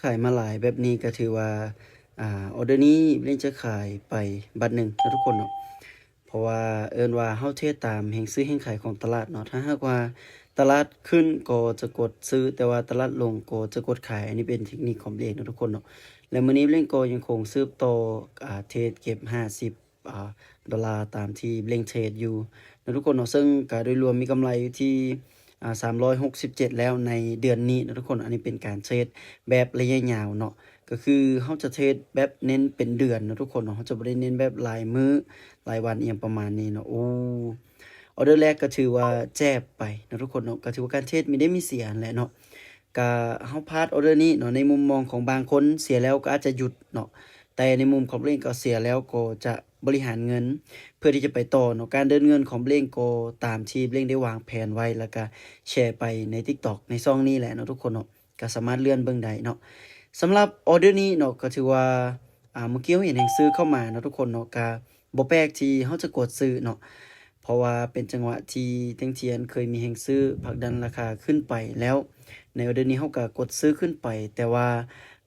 ขายมาหลายแบบนี้ก็ถือว่าออเดอร์นี้เล่นจะขายไปบัตรหนึ่งนะทุกคนเนาะเพราะว่าว่าเฮาเทรดตามแห่งซื้อแห่งขายของตลาดเนาะถ้าหากว่าตลาดขึ้นก็จะกดซื้อแต่ว่าตลาดลงก็จะกดขายอันนี้เป็นเทคนิคของเลขนะทุกคนเนาะและมื้อนี้เล่นก็ยังคงสืบต่อเทรดเก็บ50ดอลลาร์ตามที่เล่งเทรดอยู่นะทุกคนเนาะซึ่งก็โดยรวมมีกำไรอยู่ที่367แล้วในเดือนนี้นะทุกคนอันนี้เป็นการเทรดแบบระยะยาวเนาะก็คือเขาจะเทรดแบบเน้นเป็นเดือนนะทุกคนเนาะเขาจะไม่ได้เน้นแบบรายมื้อรายวันเอียงประมาณนี้เนาะออเดอร์แรกก็ถือว่าแจ้บไปนะทุกคนเนาะก็ถือว่าการเทรดมีได้มีเสียแหละเนาะก็เฮาพลาดออเดอร์นี้เนาะในมุมมองของบางคนเสียแล้วก็อาจจะหยุดเนาะแต่ในมุมของเล่นก็เสียแล้วก็จะบริหารเงินเพื่อที่จะไปต่อเนาะการเดินเงินของเล่นก็ตามที่เล่นได้วางแผนไว้แล้วก็แชร์ไปใน TikTok ในช่องนี้แหละเนาะทุกคนเนาะก็สามารถเลื่อนเบิ่งได้เนาะสำหรับออเดอร์นี้เนาะก็ถือว่าเมื่อกี้เราเห็นแห่งซื้อเข้ามาเนาะทุกคนเนาะก็บ่แปลกที่เขาจะกดซื้อเนาะเพราะว่าเป็นจังหวะที่เต็งเทียนเคยมีแห่งซื้อผลักดันราคาขึ้นไปแล้วในออเดอร์นี้เขาก็กดซื้อขึ้นไปแต่ว่า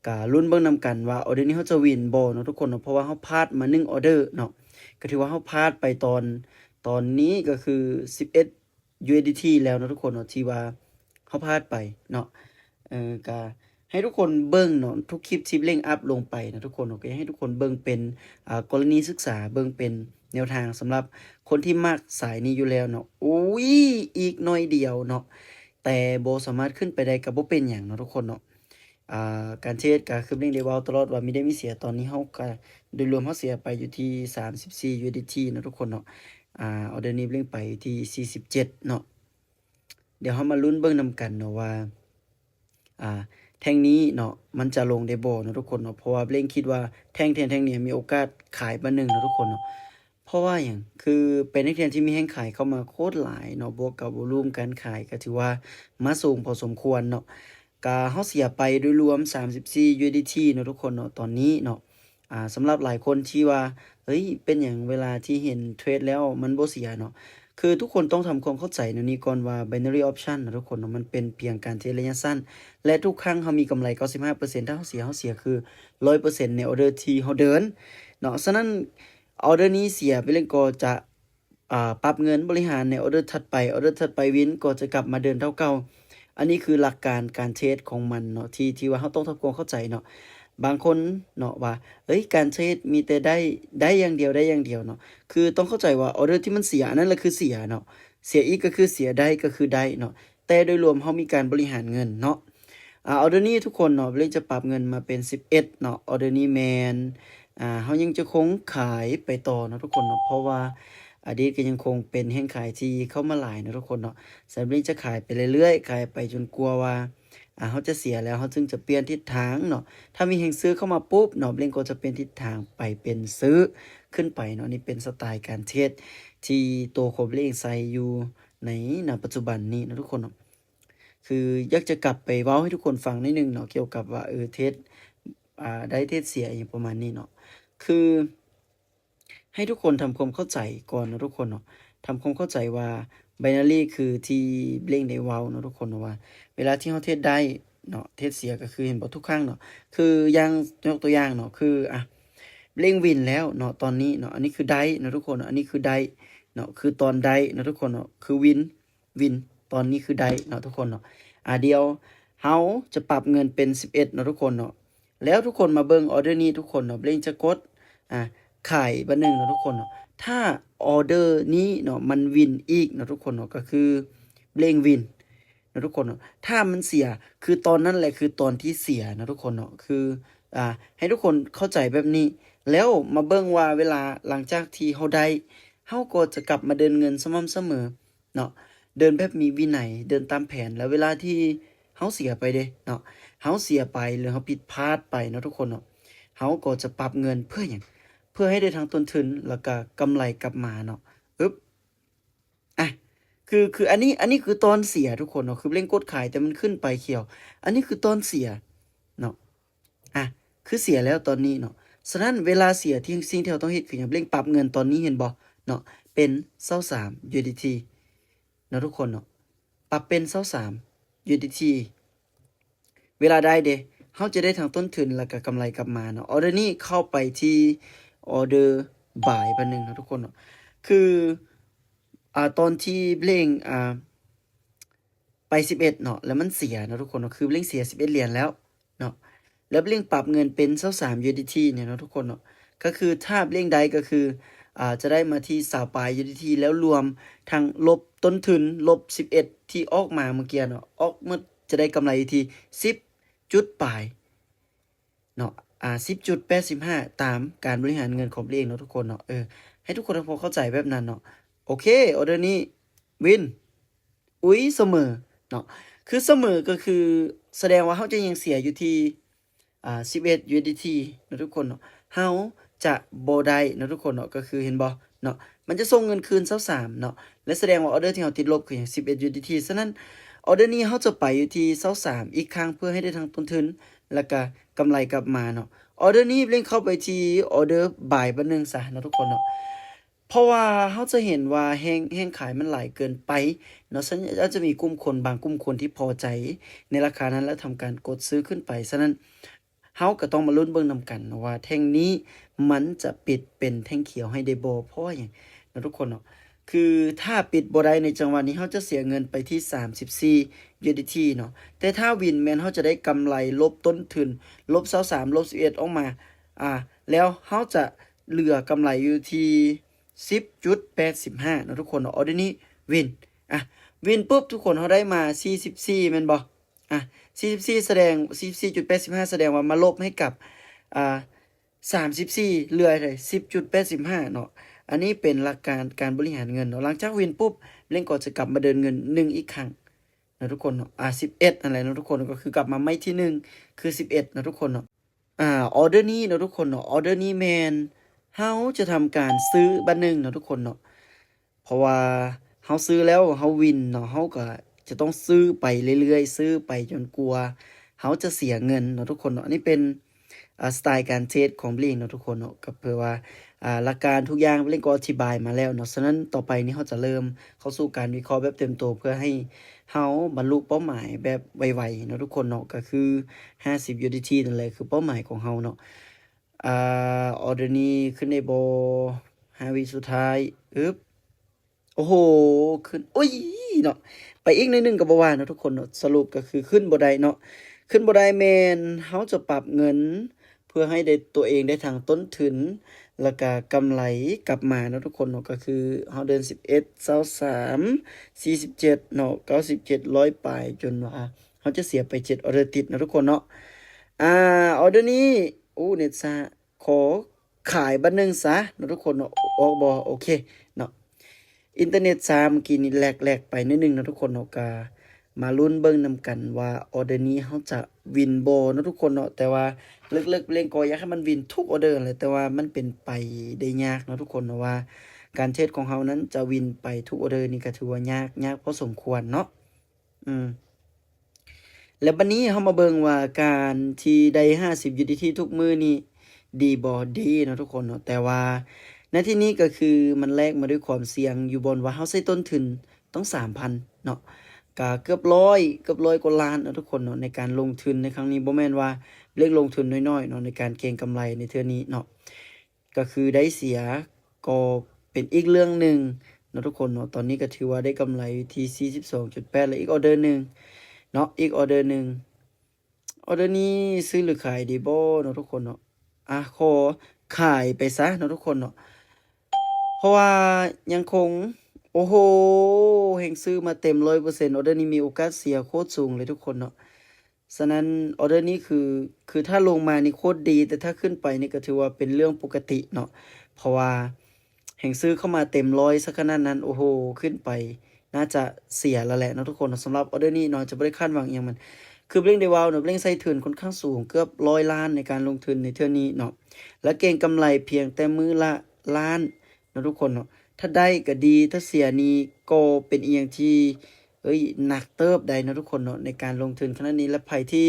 ก็ลุ้นเบิ่งนำกันว่าออเดอร์นี้เขาจะวินบ่เนาะทุกคนเนาะเพราะว่าเขาพลาดมา1ออเดอร์เนาะก็ถือว่าเขาพลาดไปตอนนี้ก็คือ11 USDT แล้วเนาะทุกคนเนาะที่ว่าเขาพลาดไปเนาะก็ให้ทุกคนเบิ่งเนาะทุกคลิปที่เร่งอัพลงไปนะทุกคนโอเคให้ทุกคนเบิ่งเป็นกรณีศึกษาเบิ่งเป็นแนวทางสำหรับคนที่มักสายนี้อยู่แล้วเนาะอุ้ยอีกหน่อยเดียวเนาะแต่บ่สามารถขึ้นไปได้ก็บ่เป็นหยังเนาะทุกคนเนาะการเทรดก็คือเร่งได้เว้าตลอดว่ามีได้มีเสียตอนนี้เฮาก็โดยรวมเฮาเสียไปอยู่ที่34 USDT เนาะทุกคนเนาะออเดอร์นี้เร่งไปที่47เนาะเดี๋ยวเฮามาลุ้นเบิ่งนำกันเนาะว่าอ่า แท่งนี้เนาะมันจะลงได้บ่เนาะทุกคนเนาะเพราะว่าเร่งคิดว่าแท่งนี้มีโอกาสขายบันหนึ่งเนาะทุกคนเนาะเพราะว่าอย่างคือเป็นนักเรียนที่มีแห่งขายเข้ามาโคตรหลายเนาะบวกกับวอลุ่มการขายก็ถือว่ามาสูงพอสมควรเนาะก็เฮาเสียไปโดยรวม34 USDT เนาะทุกคนเนาะตอนนี้เนาะสำหรับหลายคนที่ว่าเฮ้ยเป็นหยังเวลาที่เห็นเทรดแล้วมันบ่เสียเนาะ คือทุกคนต้องทำความเข้าใจในนี้ก่อนว่า binary option นะทุกคนเนาะมันเป็นเพียงการเทรดระยะสั้นและทุกครั้งเขามีกำไร 95%ถ้าเขาเสียคือ 100% ในออเดอร์ที่เขาเดินเนาะฉะนั้นออเดอร์นี้เสียไปเล่นก็จะปรับเงินบริหารในออเดอร์ถัดไปวินก็จะกลับมาเดินเท่าเก่าอันนี้คือหลักการการเทรดของมันเนาะที่ว่าเขาต้องทำความเข้าใจเนาะบางคนเนาะว่าเฮ้ยการเทรดมีแต่ได้อย่างเดียวเนาะ คือต้องเข้าใจว่าออเดอร์ที่มันเสียนั่นแหละคือเสียเนาะเสียอีกก็คือเสียได้ก็คือได้เนาะแต่โดยรวมเขามีการบริหารเงินเนาะออเดอร์นี้ทุกคนเนาะเล่นจะปรับเงินมาเป็น11เนาะออเดอร์นี้แมนเขายังจะคงขายไปต่อเนาะทุกคนเนาะเพราะว่าอดีตก็ยังคงเป็นแห่งขายที่เข้ามาหลายเนาะทุกคนเนาะสำหรับเล่นจะขายไปเรื่อยๆขายไปจนกลัวว่าเขาจะเสียแล้วเขาจึงจะเปลี่ยนทิศทางเนาะถ้ามีแห่งซื้อเข้ามาปุ๊บเนาะเล่นก็จะเป็นทิศทางไปเป็นซื้อ ขึ้นไปเนาะนี่เป็นสไตล์การเทศที่ตัวโคเบลเองใส่อยู่ในณปัจจุบันนี้นะทุกคนเนาะคืออยากจะกลับไปเว้าให้ทุกคนฟังนิดนึงเนาะเกี่ยวกับว่าเทศได้เทศเสียอย่างประมาณนี้เนาะคือให้ทุกคนทำความเข้าใจก่อนนะทุกคนเนาะทำความเข้าใจว่า binary คือที่เร่งได้เว้าเนาะทุกคนเนาะว่าเวลาที่เราเทศได้เนาะเทศเสียก็คือเห็นบ่ทุกครั้งเนาะคืออย่างยกตัวอย่างเนาะคือเร่งวินแล้วเนาะตอนนี้เนาะอันนี้คือได้เนาะทุกคนอันนี้คือได้เนาะคือตอนได้เนาะทุกคนเนาะคือวินตอนนี้คือได้เนาะทุกคนเนาะเดียวเฮาจะปรับเงินเป็น11เนาะทุกคนเนาะแล้วทุกคนมาเบิ่งออเดอร์นี้ทุกคนเนาะเร่งจะกดขายบันหนึ่งเนาะทุกคนเนาะถ้าออเดอร์นี้เนาะมันวินอีกเนาะทุกคนเนาะก็คือเร่งวินนะทุกคนเนาะถ้ามันเสียคือตอนนั้นแหละคือตอนที่เสียนะทุกคนเนาะคือให้ทุกคนเข้าใจแบบนี้ แล้วมาเบิ่งว่าเวลาหลังจากที่เฮาได้เฮาก็จะกลับมาเดินเงินสม่ำเสมอเนาะเดินแบบมีวินัยเดินตามแผนแล้วเวลาที่เฮาเสียไปเด้เนาะเฮาเสียไปหรือเฮาผิดพลาดไปเนาะทุกคนเนาะเฮาก็จะปรับเงินเพื่อหยังเพื่อให้ได้ทั้งต้นทุนแล้วก็กำไรกลับมาเนาะอึ๊บอ่ะคืออันนี้คือตอนเสียทุกคนเนาะคือเร่งกดขายแต่มันขึ้นไปเขียวอันนี้คือตอนเสียเนาะอ่ะคือเสียแล้วตอนนี้เนาะ ฉะนั้นเวลาเสียที่สิ่งที่เราต้องเฮ็ดคือหยังเร่งปรับเงินตอนนี้เห็นบ่เนาะเป็น23 USDT เนาะทุกคนเนาะปรับเป็น23 USDT เวลาได้เด้ เฮาจะได้ทั้งต้นทุนแล้วก็กำไรกลับมาเนาะออเดอร์นี้เข้าไปที่ออเดอร์บ่ายบัดนึงเนาะทุกคนเนาะคือตอนที่เบลงไป11เนาะแล้วมันเสียเนาะทุกคนเนาะคือเบลงเสีย11เหรียญแล้วเนาะแล้วเบลงปรับเงินเป็น23 USDT เนี่ยเนาะทุกคนเนาะก็คือถ้าเบลงได้ก็คือจะได้มาที่20ปลาย USDT แล้วรวมทั้งลบต้นทุนลบ11ที่ออกมาเมื่อกี้เนาะออกเมื่อจะได้กำไรอยู่ที่10จุดปลายเนาะ10.85ตามการบริหารเงินของเบลงเนาะทุกคนเนาะให้ทุกคนพอเข้าใจแบบนั้นเนาะโอเคออเดอร์นี้วินอุ้ยเสมอเนาะคือเสมอก็คือแสดงว่าเฮาจะยังเสียอยู่ที่11 USDT เนาะทุกคนเนาะเฮาจะบ่ได้เนาะทุกคนเนาะก็คือเห็นบ่เนาะมันจะส่งเงินคืน23เนาะและแสดงว่าออเดอร์ที่เฮาติดลบคืออย่าง11 USDT ฉะนั้นออเดอร์นี้เฮาจะไปอยู่ที่23อีกครั้งเพื่อให้ได้ทั้งต้นทุนแล้วก็กำไรกลับมาเนาะออเดอร์นี้เล่นเข้าไปที่ออเดอร์บ่ายบัดนึงซะเนาะทุกคนเนาะเพราะว่าเขาจะเห็นว่าแห้งขายมันหลายเกินไปเนาะฉะนั้นอาจจะมีกลุ่มคนบางกลุ่มคนที่พอใจในราคานั้นแล้วทำการกดซื้อขึ้นไปฉะนั้นเฮาก็ต้องมาลุ้นเบิ่งนำกันนะว่าแท่งนี้มันจะปิดเป็นแท่งเขียวให้ได้บ่เพราะว่าหยังนะทุกคนเนาะคือถ้าปิดบ่ได้ในจังหวะนี้เฮาจะเสียเงินไปที่34 USDT เนาะแต่ถ้าวินแม่นเฮาจะได้กำไรลบต้นทุนลบ23ลบ11ออกมาแล้วเฮาจะเหลือกำไรอยู่ที่10.85เนาะทุกคนเนาะออเดอร์นี้วินวินปุ๊บทุกคนเขาได้มา44แม่นบ่44แสดง44.85แสดงว่ามาลบให้กับ34เหลือได้10.85เนาะอันนี้เป็นหลักการบริหารเงินเนาะหลังจากวินปุ๊บเล่นก็จะกลับมาเดินเงิน1อีกครั้งนะทุกคนเนาะ11อะไรเนาะทุกคนก็คือกลับมาไม่ที่1คือ11นะทุกคนเนาะออเดอร์นี้เนาะทุกคนเนาะออเดอร์นี้แมนเฮาจะทำการซื้อบัดนึงเนาะทุกคนเนาะเพราะว่าเฮาซื้อแล้วเฮาวินเนาะเฮาก็จะต้องซื้อไปเรื่อยๆซื้อไปจนกลัวเฮาจะเสียเงินเนาะทุกคนเนาะอันนี้เป็นสไตล์การเทรดของบลิงเนาะทุกคนเนาะก็เพื่อว่าหลักการทุกอย่างบลิงก็อธิบายมาแล้วเนาะฉะนั้นต่อไปนี้เฮาจะเริ่มเข้าสู่การวิเคราะห์แบบเต็มตัวเพื่อให้เฮาบรรลุเป้าหมายแบบไวๆเนาะทุกคนเนาะก็คือ50 USDT นั่นแหละคือเป้าหมายของเฮาเนาะออเดอร์นี้ขึ้นในบ่5วิสุดท้ายโอ้โหขึ้นโอ้ยเนาะไปอีกหน่อยหนึงก็บ่ว่าเนาะทุกคนเนาะสรุปก็คือขึ้นบ่ได้เนาะขึ้นบ่ได้แม่นเฮาจะปรับเงินเพื่อให้ได้ตัวเองได้ทั้งต้นทุนแล้วก็กำไรกลับมาเนาะทุกคนเนาะก็คือเฮาเดิน11 23 47เนาะ97 100ปลายจนว่าเฮาจะเสียไป7ออเดอร์ติดนะทุกคนเนาะออเดอร์นี้เน็ตซะขอขายบัดนึงซะเนาะทุกคนเนาะออกบ่โอเคเนาะอินเทอร์เน็ตซะเมื่อกี้นี่แลกๆไปนิดนึงเนาะทุกคนเนาะก็มาลุ้นเบิ่งนำกันว่าออเดอร์นี้เฮาจะวินบ่เนาะทุกคนเนาะแต่ว่าลึกๆเล่นก็อยากให้มันวินทุกออเดอร์เลยแต่ว่ามันเป็นไปได้ยากเนาะทุกคนเนาะว่าการเทรดของเฮานั้นจะวินไปทุกออเดอร์นี่ก็ถือว่ายากพอสมควรเนาะแล้วบัดนี้เฮามาเบิ่งว่าการที่ได้50 USDT ทุกมื้อนี่ดีบ่ดีเนาะทุกคนเนาะแต่ว่าในที่นี้ก็คือมันแลกมาด้วยความเสี่ยงอยู่บนว่าเฮาใช้ต้นทุนต้อง 3,000 เนาะก็เกือบ100กว่าล้านเนาะทุกคนเนาะในการลงทุนในครั้งนี้บ่แม่นว่าเล็กลงทุนน้อยๆเนาะในการเก็งกำไรในเทื่อนี้เนาะก็คือได้เสียก็เป็นอีกเรื่องหนึ่งเนาะทุกคนเนาะตอนนี้ก็ถือว่าได้กำไรอยู่ที่ 42.8 และอีกออเดอร์หนึ่งเนาะอีกออเดอร์หนึ่งออเดอร์นี้ซื้อหรือขายดีบ่เนาะทุกคนเนาะขอขายไปซะเนาะทุกคนเนาะเพราะว่ายังคงโอ้โหแห่งซื้อมาเต็ม 100% ออเดอร์นี้มีโอกาสเสียโคตรสูงเลยทุกคนเนาะฉะนั้นออเดอร์นี้คือถ้าลงมานี่โคตรดีแต่ถ้าขึ้นไปนี่ก็ถือว่าเป็นเรื่องปกติเนาะเพราะว่าแห่งซื้อเข้ามาเต็ม100สักขนาดนั้นโอ้โหขึ้นไปน่าจะเสียแล้วแหละเนาะทุกคนสำหรับออเดอร์นี้เนาะจะบ่ได้คาดหวังอีหยังมันคือเร่งได้ว้าวเนาะเร่งใส่ทุนค่อนข้างสูงเกือบ100ล้านในการลงทุนในเทื่อนี้เนาะและเก็งกำไรเพียงแต่มื้อละล้านเนาะทุกคนเนาะถ้าได้ก็ดีถ้าเสียนี่ก็เป็นอีหยังที่หนักเติบใดเนาะทุกคนเนาะในการลงทุนขนาดนี้และไผที่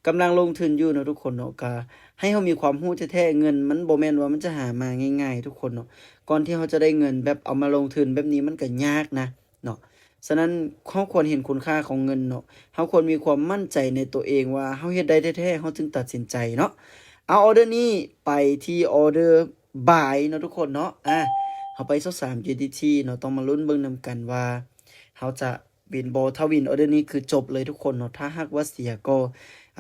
กำลังลงทุนอยู่เนาะทุกคนเนาะก็ให้เฮามีความรู้แท้ๆเงินมันบ่แม่นว่ามันจะหามาง่ายๆทุกคนเนาะก่อนที่เฮาจะได้เงินแบบเอามาลงทุนแบบนี้มันก็ยากนะเนาะ ฉะนั้นเราควรเห็นคุณค่าของเงินเนาะเราควรมีความมั่นใจในตัวเองว่าเราเฮ็ดได้แท้ๆเราจึงตัดสินใจเนาะเอาออเดอร์นี้ไปที่ออเดอร์บ่ายเนาะทุกคนเนาะเราไป23 USDT เนาะต้องมาลุ้นเบิ่งนำกันว่าเราจะวินบ่ถ้าวินออเดอร์นี้คือจบเลยทุกคนเนาะถ้าหากว่าเสียก็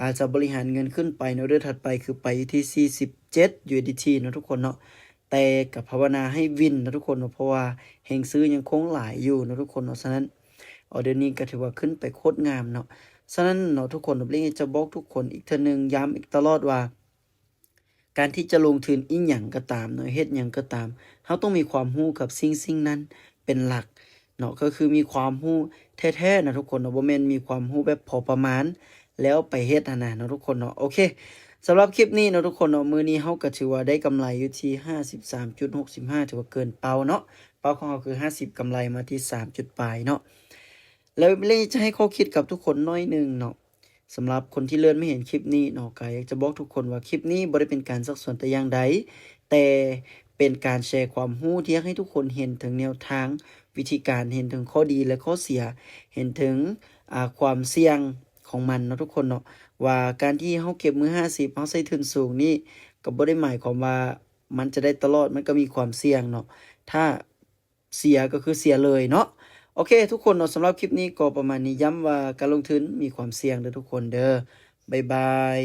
อาจจะบริหารเงินขึ้นไปในออเดอร์ถัดไปคือไปที่47 USDT เนาะทุกคนเนาะแต่กับภาวนาให้วินนะทุกคนเนาะเพราะว่าแห่งซื้อยังคงหลายอยู่นะทุกคนเนาะฉะนั้นออเดอร์นี้ก็ถือว่าขึ้นไปโคตรงามเนาะฉะนั้นเนาะทุกคนเบลงจะบอกทุกคนอีกเทื่อนึงย้ำอีกตลอดว่าการที่จะลงทุนอีหยังก็ตามเนาะเฮ็ดหยังก็ตามเราต้องมีความรู้กับสิ่งนั้นเป็นหลักเนาะก็คือมีความรู้แท้ๆนะทุกคนเนาะบ่แม่นมีความรู้แบบพอประมาณแล้วไปเฮ็ดนะเนาะทุกคนเนาะโอเคสำหรับคลิปนี้เนาะทุกคนเนาะมื้อนี้เราก็ถือว่าได้กำไรอยู่ที่53.65ถือว่าเกินเป้าเนาะเป้าของเราคือ50กำไรมาที่3จุดปลายเนาะแล้วเลยจะให้ข้อคิดกับทุกคนน้อยหนึงเนาะสำหรับคนที่เลื่อนไม่เห็นคลิปนี้เนาะก็อยากจะบอกทุกคนว่าคลิปนี้บ่ได้เป็นการสักส่วนแต่อย่างใดแต่เป็นการแชร์ความรู้ที่อยากให้ทุกคนเห็นถึงแนวทางวิธีการเห็นถึงข้อดีและข้อเสียเห็นถึงความเสี่ยงของมันเนาะทุกคนเนาะว่าการที่เฮาเก็บมือ50เฮาใส่ทุนสูงนี่ก็บ่ได้หมายความว่ามันจะได้ตลอดมันก็มีความเสี่ยงเนาะถ้าเสียก็คือเสียเลยเนาะโอเคทุกคนเนาะสำหรับคลิปนี้ก็ประมาณนี้ย้ำว่าการลงทุนมีความเสี่ยงเด้อทุกคนเด้อบ๊ายบาย